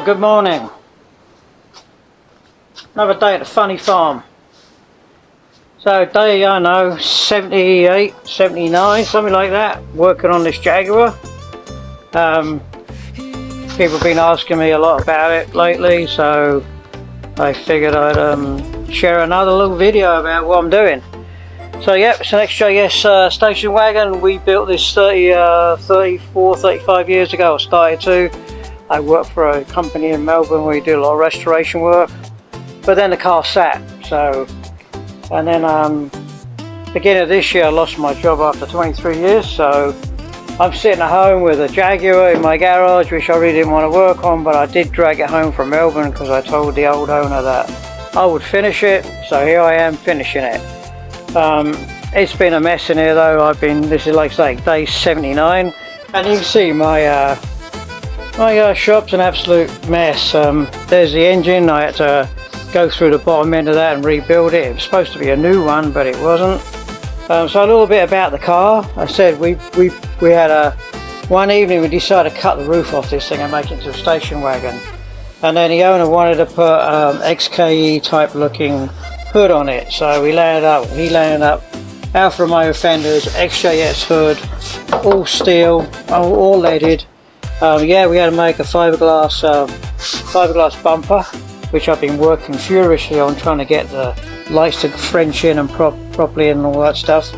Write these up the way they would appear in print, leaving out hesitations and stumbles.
Well, good morning. Another day at the funny farm. So day, I know, 78, 79, something like that, working on this Jaguar. People have been asking me a lot about it lately, so I figured I'd share another little video about what I'm doing. So yep, it's an XJS station wagon. We built this 34, 35 years ago. I started to. I worked for a company in Melbourne where we did a lot of restoration work, but then the car sat. So, and then beginning of this year I lost my job after 23 years, so I'm sitting at home with a Jaguar in my garage, which I really didn't want to work on, but I did drag it home from Melbourne because I told the old owner that I would finish it, so here I am finishing it. It's been a mess in here though. This is like day 79, and you can see my my shop's an absolute mess. There's the engine. I had to go through the bottom end of that and rebuild it. It was supposed to be a new one, but it wasn't. So a little bit about the car. I said we had one evening we decided to cut the roof off this thing and make it into a station wagon, and then the owner wanted to put XKE type looking hood on it. So he landed up Alfa Romeo fenders, XJS hood, all steel, all leaded. Yeah, we had to make a fiberglass bumper, which I've been working furiously on, trying to get the lights to French in and properly and all that stuff.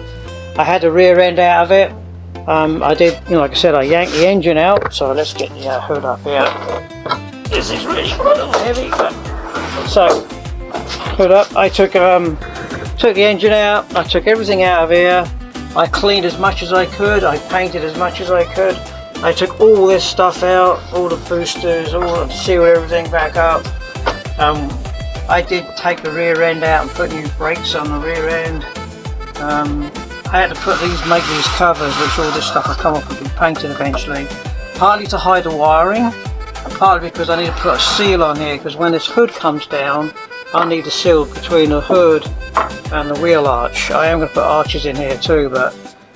I had the rear end out of it. I did, like I said, I yanked the engine out. So let's get the hood up here. This is really heavy, but so hood up. I took the engine out. I took everything out of here. I cleaned as much as I could. I painted as much as I could. I took all this stuff out, all the boosters, sealed everything back up. I did take the rear end out and put new brakes on the rear end. I had to make these covers, which all this stuff will come off and be painted eventually. Partly to hide the wiring, partly because I need to put a seal on here, because when this hood comes down, I need a seal between the hood and the wheel arch. I am going to put arches in here too, but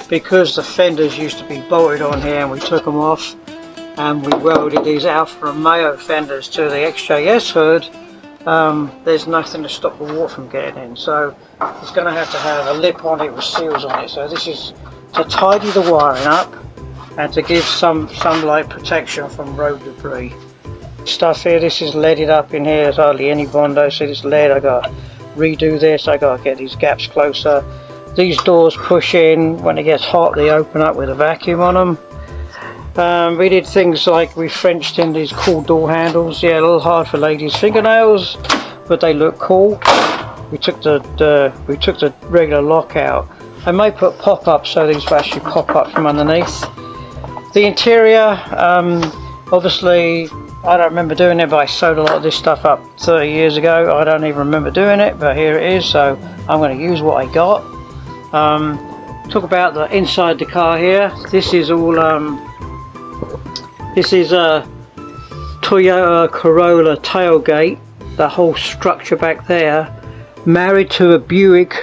because the fenders used to be bolted on here and we took them off and we welded these Alfa Romeo fenders to the XJS hood, there's nothing to stop the water from getting in, so it's going to have a lip on it with seals on it. So this is to tidy the wiring up and to give some light protection from road debris. Stuff here, this is leaded up in here. There's hardly any Bondo. See this lead, I got to redo this. I got to get these gaps closer. These doors push in. When it gets hot they open up with a vacuum on them. We did things like we Frenched in these cool door handles. Yeah, a little hard for ladies' fingernails, but they look cool. We took the regular lock out. I might put pop-ups so these will actually pop up from underneath. The interior, obviously I don't remember doing it, but I sewed a lot of this stuff up 30 years ago. I don't even remember doing it, but here it is, so I'm going to use what I got. Talk about the inside the car here. This is all this is a Toyota Corolla tailgate. The whole structure back there, married to a Buick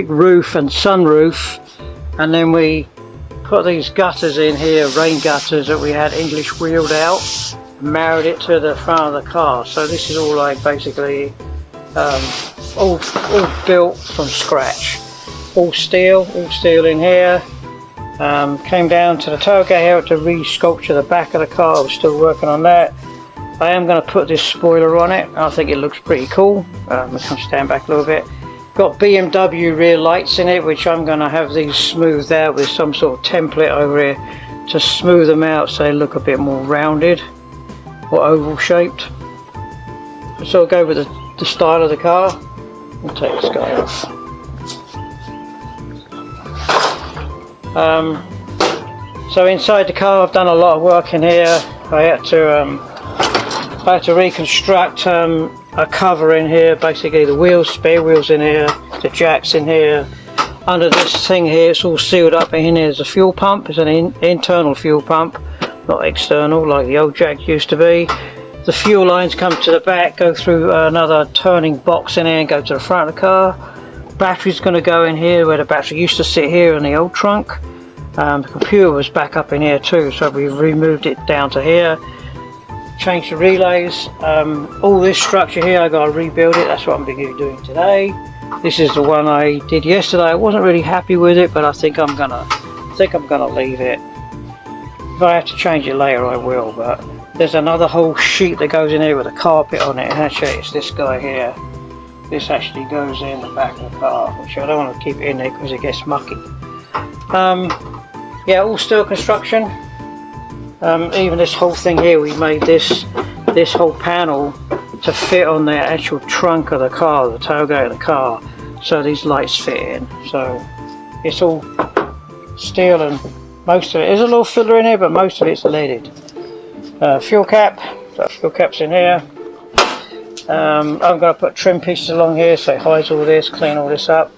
roof and sunroof, and then we put these gutters in here, rain gutters that we had English wheeled out, married it to the front of the car. So this is all like basically all built from scratch. All steel in here. Came down to the tailgate here to re-sculpture the back of the car. I was still working on that. I am going to put this spoiler on it. I think it looks pretty cool. I'm going to stand back a little bit. Got BMW rear lights in it, which I'm going to have these smoothed out with some sort of template over here to smooth them out so they look a bit more rounded or oval shaped. So I'll go with the style of the car. I'll take this guy off. So inside the car I've done a lot of work in here. I had to reconstruct a cover in here, basically the wheels, spare wheels in here, the jacks in here. Under this thing here it's all sealed up. In here there's a fuel pump. It's an internal fuel pump, not external like the old jack used to be. The fuel lines come to the back, go through another turning box in here and go to the front of the car. Battery's going to go in here where the battery used to sit here in the old trunk. The computer was back up in here too, so we removed it down to here. change the relays. All this structure here, I got to rebuild it. That's what I'm beginning doing today. This is the one I did yesterday. I wasn't really happy with it, but I think I'm gonna leave it. If I have to change it later, I will. But there's another whole sheet that goes in here with a carpet on it, and actually it's this guy here. This actually goes in the back of the car, which I don't want to keep it in there because it gets mucky. Yeah, all steel construction. Even this whole thing here, we made this whole panel to fit on the actual trunk of the car, the tailgate of the car, so these lights fit in. So it's all steel, and most of it, there's a little filler in here, but most of it's leaded. Fuel cap, that fuel cap's in here. I'm going to put trim pieces along here so it hides all this, clean all this up.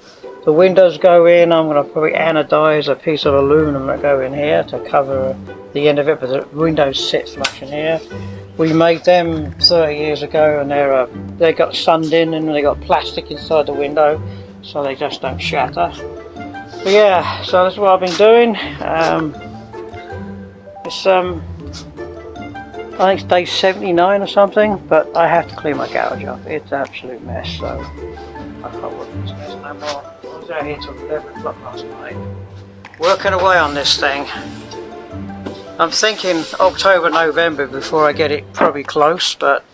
The windows go in. I'm going to probably anodize a piece of aluminum that go in here to cover the end of it, but the windows sit flush in here. We made them 30 years ago, and they got sunned in, and they got plastic inside the window so they just don't shatter. But yeah, so that's what I've been doing. I think it's day 79 or something, but I have to clean my garage up. It's an absolute mess, so I can't work this mess no more. I was out here till 11 o'clock last night, working away on this thing. I'm thinking October, November before I get it probably close, but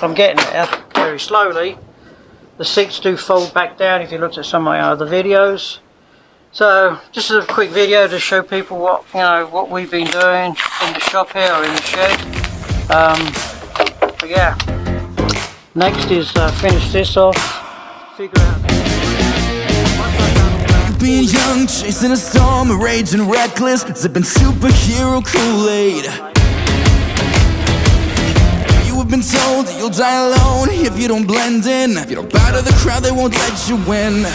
I'm getting there very slowly. The seats do fold back down if you looked at some of my other videos. So just a quick video to show people what we've been doing in the shop here or in the shed. But yeah, next is finish this off, figure out. Being young, chasing a storm, raging reckless, sipping superhero Kool-Aid. You have been told that you'll die alone if you don't blend in. If you don't bow to the crowd, they won't let you win.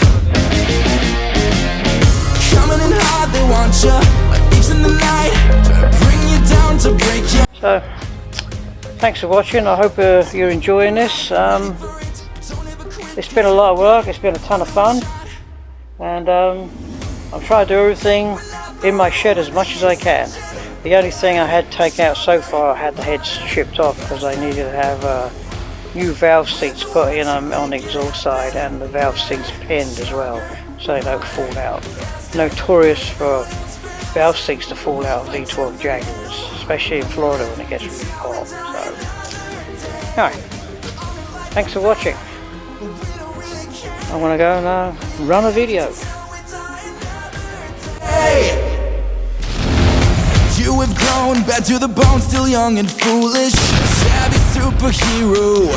Coming in hard, they want you, like thieves in the night, trying to bring you down to break you. So, thanks for watching. I hope you're enjoying this. It's been a lot of work. It's been a ton of fun. And I'm trying to do everything in my shed as much as I can. The only thing I had to take out so far, I had the heads chipped off because I needed to have new valve seats put in on the exhaust side, and the valve seats pinned as well so they don't fall out. Notorious for valve seats to fall out of V12 Jaguars, especially in Florida when it gets really hot. So, alright, thanks for watching. I'm gonna go and run a video. Hey! You have grown, bad to the bone, still young and foolish, savvy superhero.